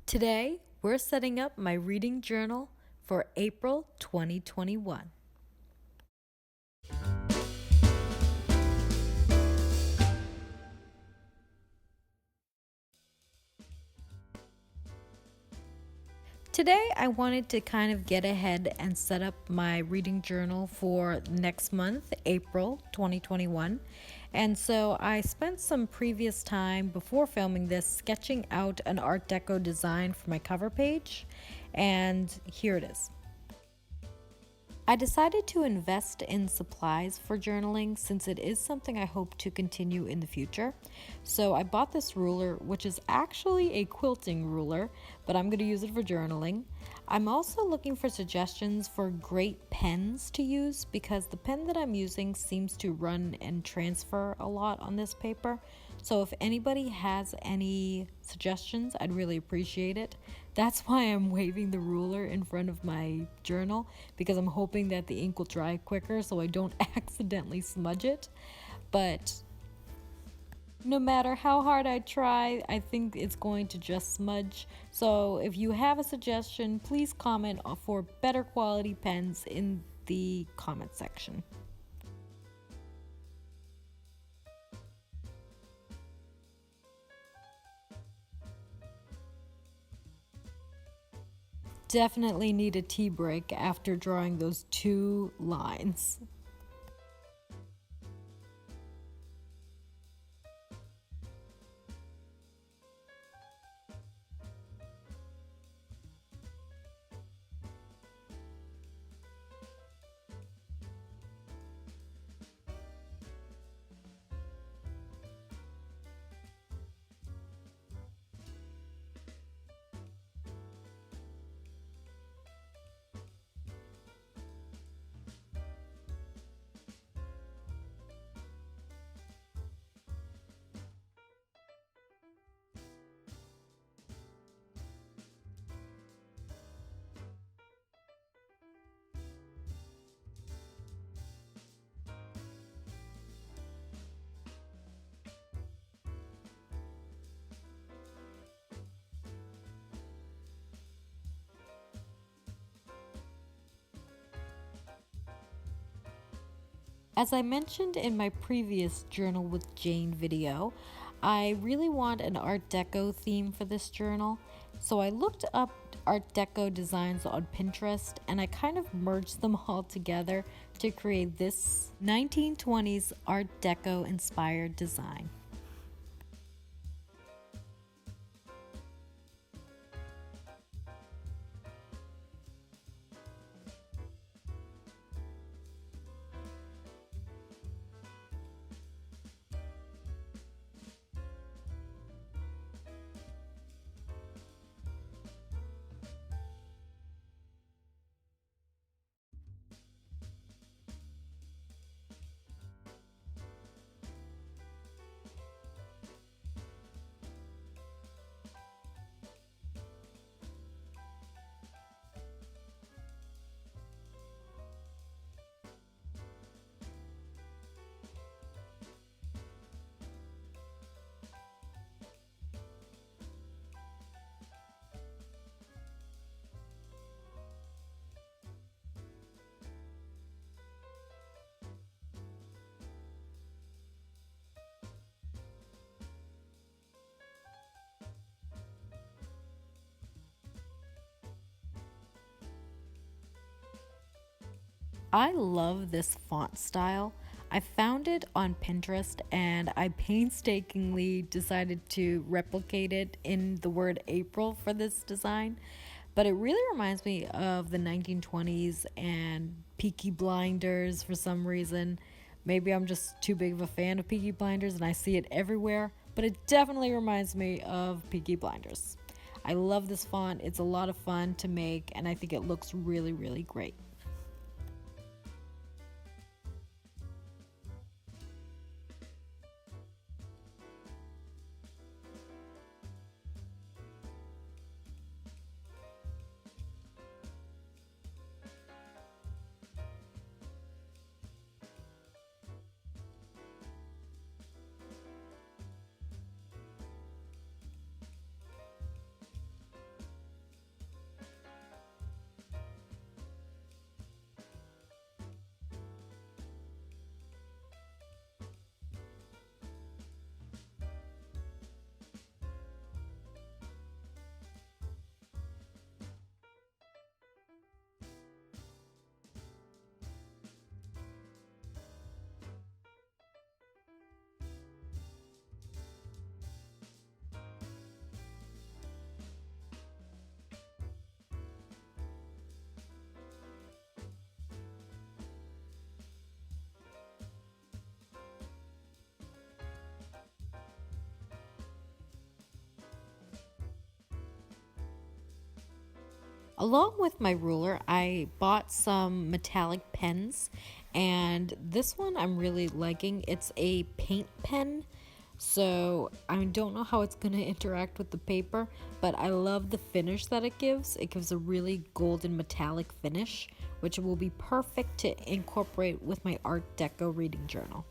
Today, we're setting up my reading journal for April 2021. Today, I wanted to kind of get ahead and set up my reading journal for next month, April 2021. And so I spent some previous time before filming this sketching out an Art Deco design for my cover page. And here it is. I decided to invest in supplies for journaling since it is something I hope to continue in the future. So I bought this ruler, which is actually a quilting ruler, but I'm going to use it for journaling. I'm also looking for suggestions for great pens to use because the pen that I'm using seems to run and transfer a lot on this paper. So if anybody has any suggestions, I'd really appreciate it. That's why I'm waving the ruler in front of my journal, because I'm hoping that the ink will dry quicker so I don't accidentally smudge it. But no matter how hard I try, I think it's going to just smudge. So if you have a suggestion, please comment for better quality pens in the comment section. Definitely need a tea break after drawing those 2 lines. As I mentioned in my previous Journal with Jane video, I really want an Art Deco theme for this journal. So I looked up Art Deco designs on Pinterest and I kind of merged them all together to create this 1920s Art Deco inspired design. I love this font style. I found it on Pinterest and I painstakingly decided to replicate it in the word April for this design. But it really reminds me of the 1920s and Peaky Blinders for some reason. Maybe I'm just too big of a fan of Peaky Blinders and I see it everywhere, but it definitely reminds me of Peaky Blinders. I love this font. It's a lot of fun to make and I think it looks really, really great. Along with my ruler, I bought some metallic pens, and this one I'm really liking. It's a paint pen, so I don't know how it's going to interact with the paper, but I love the finish that it gives. It gives a really golden metallic finish, which will be perfect to incorporate with my Art Deco reading journal.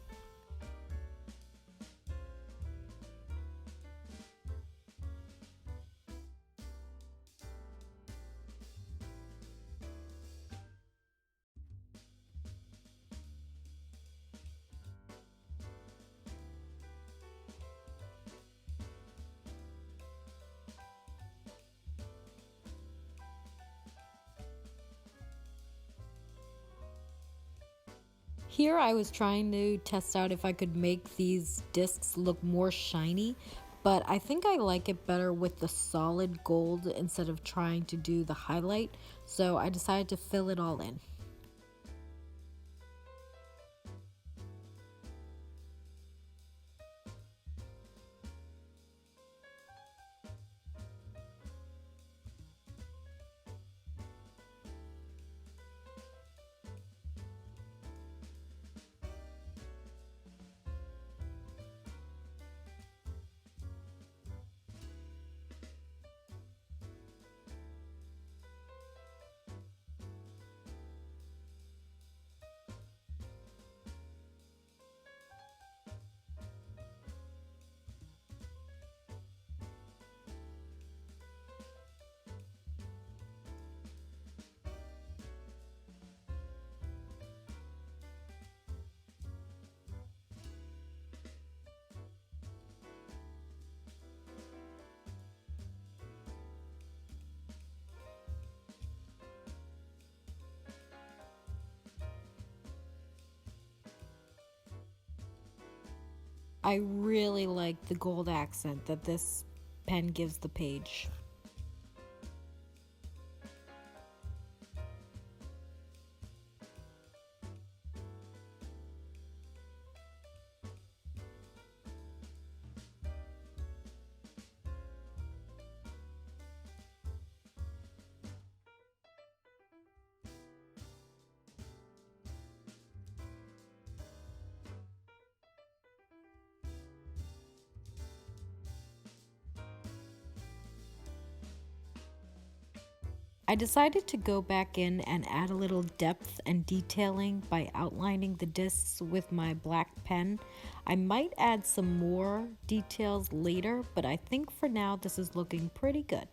Here I was trying to test out if I could make these discs look more shiny, but I think I like it better with the solid gold instead of trying to do the highlight, so I decided to fill it all in. I really like the gold accent that this pen gives the page. I decided to go back in and add a little depth and detailing by outlining the discs with my black pen. I might add some more details later, but I think for now this is looking pretty good.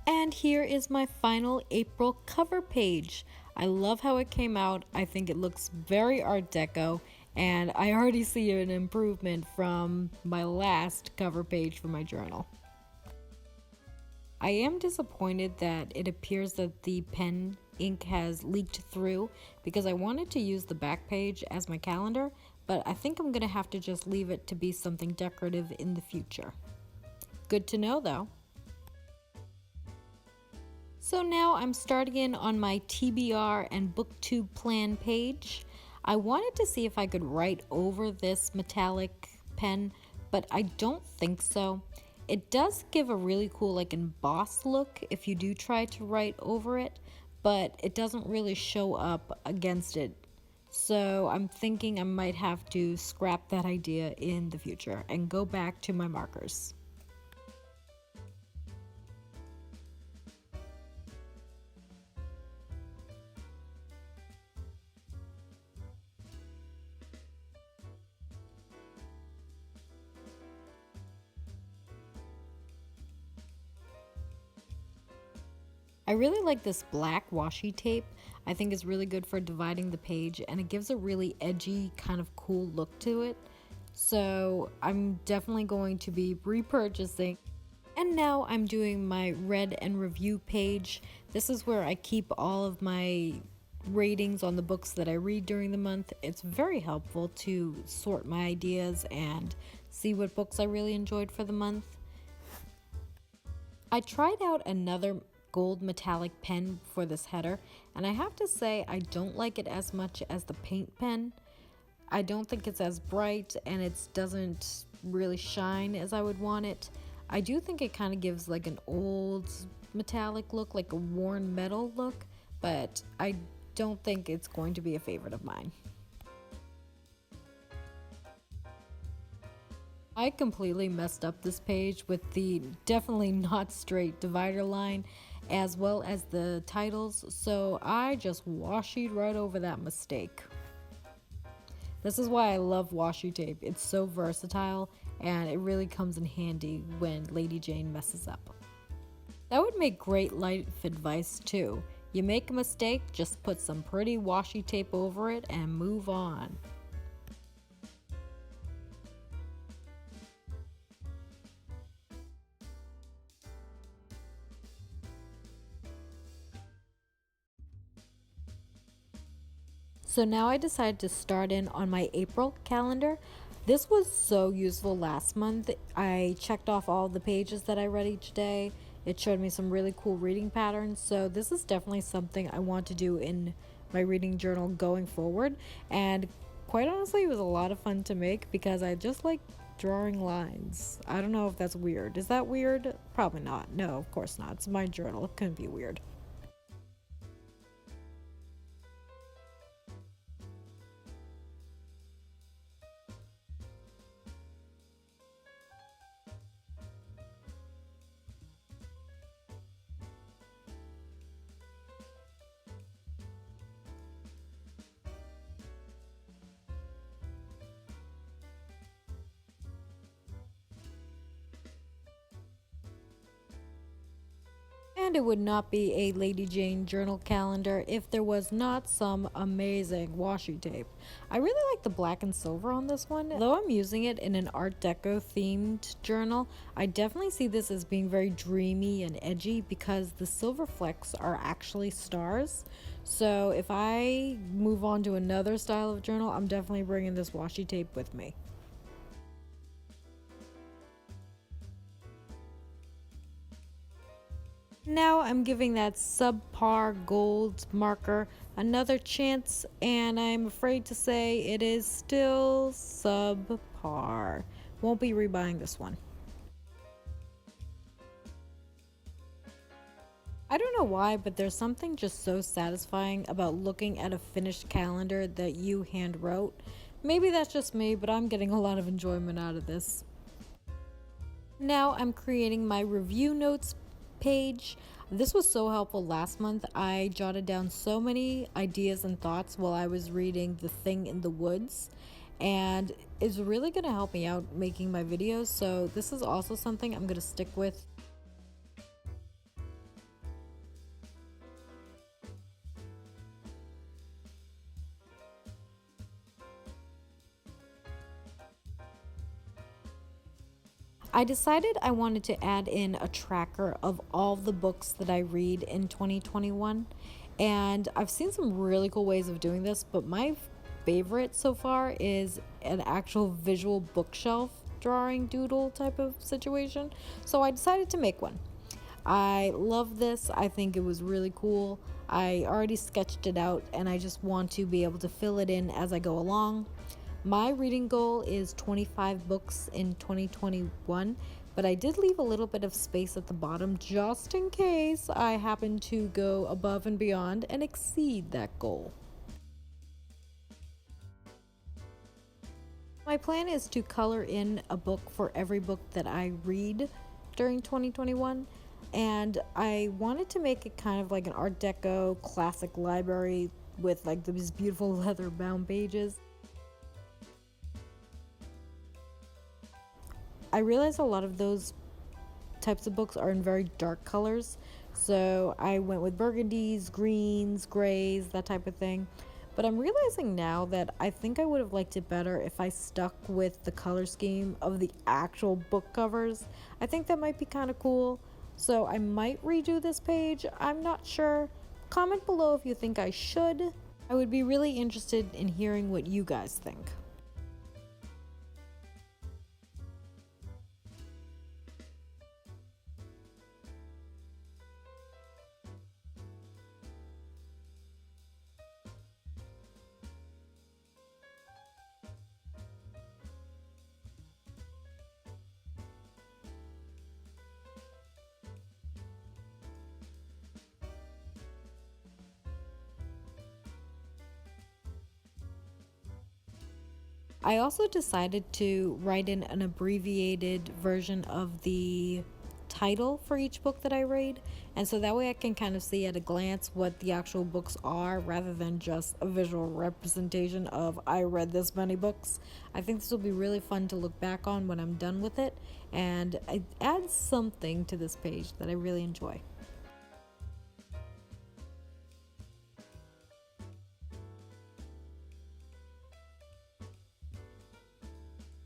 And here is my final April cover page. I love how it came out. I think it looks very Art Deco, and I already see an improvement from my last cover page for my journal. I am disappointed that it appears that the pen ink has leaked through because I wanted to use the back page as my calendar, but I think I'm going to have to just leave it to be something decorative in the future. Good to know though. So now I'm starting in on my TBR and booktube plan page. I wanted to see if I could write over this metallic pen, but I don't think so. It does give a really cool embossed look if you do try to write over it, but it doesn't really show up against it. So I'm thinking I might have to scrap that idea in the future and go back to my markers. I really like this black washi tape. I think it's really good for dividing the page and it gives a really edgy kind of cool look to it. So I'm definitely going to be repurchasing. And now I'm doing my read and review page. This is where I keep all of my ratings on the books that I read during the month. It's very helpful to sort my ideas and see what books I really enjoyed for the month. I tried out another gold metallic pen for this header, and I have to say I don't like it as much as the paint pen. I don't think it's as bright and it doesn't really shine as I would want it. I do think it kind of gives like an old metallic look, like a worn metal look, but I don't think it's going to be a favorite of mine. I completely messed up this page with the definitely not straight divider line as well as the titles, so I just washied right over that mistake. This is why I love washi tape. It's so versatile and it really comes in handy when Lady Jane messes up. That would make great life advice too. You make a mistake, just put some pretty washi tape over it and move on. So now I decided to start in on my April calendar. This was so useful last month. I checked off all the pages that I read each day. It showed me some really cool reading patterns. So this is definitely something I want to do in my reading journal going forward. And quite honestly, it was a lot of fun to make because I just like drawing lines. I don't know if that's weird. Is that weird? Probably not. No, of course not. It's my journal. It couldn't be weird. And it would not be a Lady Jane journal calendar if there was not some amazing washi tape. I really like the black and silver on this one. Though I'm using it in an Art Deco themed journal, I definitely see this as being very dreamy and edgy because the silver flecks are actually stars. So if I move on to another style of journal, I'm definitely bringing this washi tape with me. Now I'm giving that subpar gold marker another chance, and I'm afraid to say it is still subpar. Won't be rebuying this one. I don't know why, but there's something just so satisfying about looking at a finished calendar that you hand wrote. Maybe that's just me, but I'm getting a lot of enjoyment out of this. Now I'm creating my review notes page. This was so helpful last month. I jotted down so many ideas and thoughts while I was reading The Thing in the Woods, and it's really going to help me out making my videos. So this is also something I'm going to stick with. I decided I wanted to add in a tracker of all the books that I read in 2021. And I've seen some really cool ways of doing this, but my favorite so far is an actual visual bookshelf drawing doodle type of situation. So I decided to make one. I love this. I think it was really cool. I already sketched it out and I just want to be able to fill it in as I go along. My reading goal is 25 books in 2021, but I did leave a little bit of space at the bottom just in case I happen to go above and beyond and exceed that goal. My plan is to color in a book for every book that I read during 2021, and I wanted to make it kind of like an Art Deco classic library with like these beautiful leather bound pages. I realize a lot of those types of books are in very dark colors, So I went with burgundies, greens, grays, that type of thing. But I'm realizing now that I think I would have liked it better if I stuck with the color scheme of the actual book covers. I think that might be kind of cool. So I might redo this page. I'm not sure. Comment below if you think I should. I would be really interested in hearing what you guys think. I also decided to write in an abbreviated version of the title for each book that I read, and so that way I can kind of see at a glance what the actual books are rather than just a visual representation of I read this many books. I think this will be really fun to look back on when I'm done with it, and it adds something to this page that I really enjoy.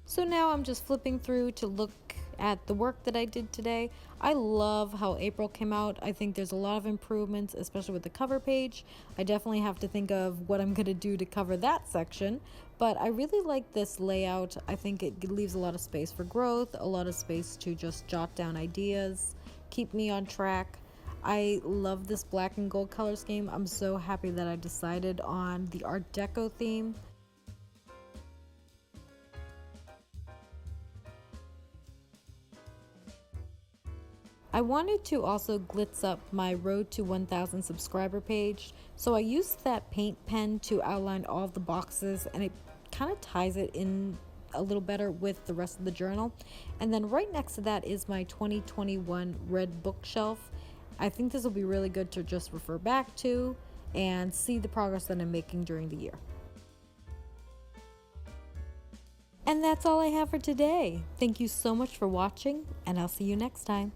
So now I'm just flipping through to look at the work that I did today. I love how April came out. I think there's a lot of improvements, especially with the cover page. I definitely have to think of what I'm going to do to cover that section, but I really like this layout. I think it leaves a lot of space for growth, a lot of space to just jot down ideas, keep me on track. I love this black and gold color scheme. I'm so happy that I decided on the Art Deco theme. I wanted to also glitz up my Road to 1000 subscriber page, so I used that paint pen to outline all of the boxes, and it kind of ties it in a little better with the rest of the journal. And then right next to that is my 2021 red bookshelf. I think this will be really good to just refer back to and see the progress that I'm making during the year. And that's all I have for today. Thank you so much for watching, and I'll see you next time.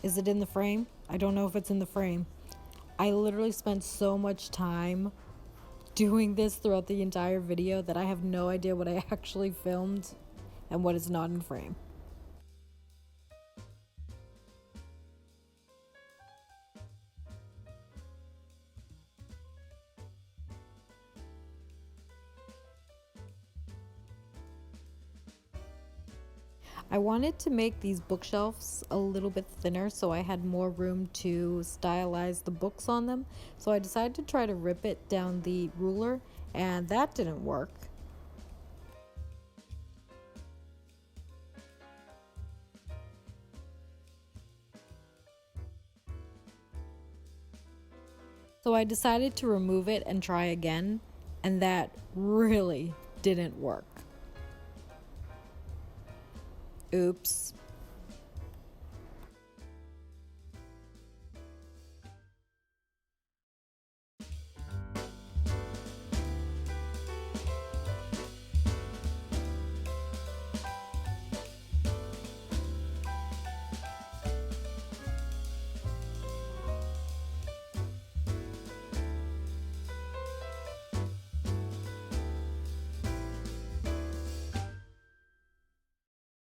Is it in the frame? I don't know if it's in the frame. I literally spent so much time doing this throughout the entire video that I have no idea what I actually filmed and what is not in frame. I wanted to make these bookshelves a little bit thinner so I had more room to stylize the books on them. So I decided to try to rip it down the ruler, and that didn't work. So I decided to remove it and try again, and that really didn't work. Oops.